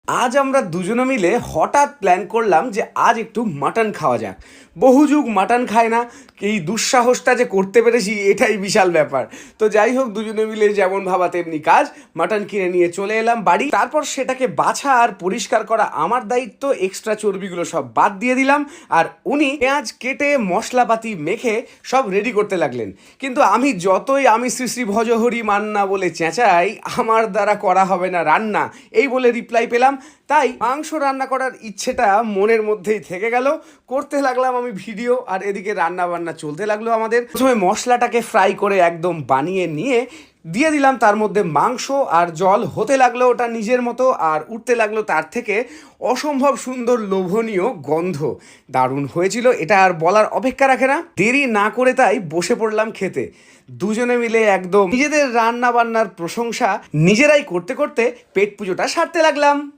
আজ আমরা দুজনে মিলে হঠাৎ প্ল্যান করলাম যে আজ একটু মাটন খাওয়া যাক। বহু যুগ মাটন খায় না, এই দুঃসাহসটা যে করতে পেরেছি এটাই বিশাল ব্যাপার। তো যাই হোক, দুজনে মিলে যেমন ভাবা তেমনি কাজ, মাটন কিনে নিয়ে চলে এলাম বাড়ি। তারপর সেটাকে বাছা আর পরিষ্কার করা আমার দায়িত্ব, এক্সট্রা চর্বিগুলো সব বাদ দিয়ে দিলাম। আর উনি পেঁয়াজ কেটে মশলাপাতি মেখে সব রেডি করতে লাগলেন। কিন্তু আমি যতই আমি শ্রী শ্রী ভজহরি মান্না বলে চেঁচাই, আমার দ্বারা করা হবে না রান্না, এই বলে রিপ্লাই পেলাম। তাই মাংস রান্না করার ইচ্ছেটা মনের মধ্যেই থেকে গেল। করতে লাগলাম আমি ভিডিও, আর এদিকে রান্না বান্না চলতে লাগলো আমাদের। প্রথমে মশলাটাকে ফ্রাই করে একদম বানিয়ে নিয়ে দিয়ে দিলাম তার মধ্যে মাংস, আর জল হতে লাগলো ওটা নিজের মতো, আর উঠতে লাগলো তার থেকে অসম্ভব সুন্দর লোভনীয় গন্ধ। দারুণ হয়েছিল, এটা আর বলার অপেক্ষা রাখে না। দেরি না করে তাই বসে পড়লাম খেতে। দুজনে মিলে একদম নিজেদের রান্না বান্নার প্রশংসা নিজেরাই করতে করতে পেট পুজোটা সারতে লাগলাম।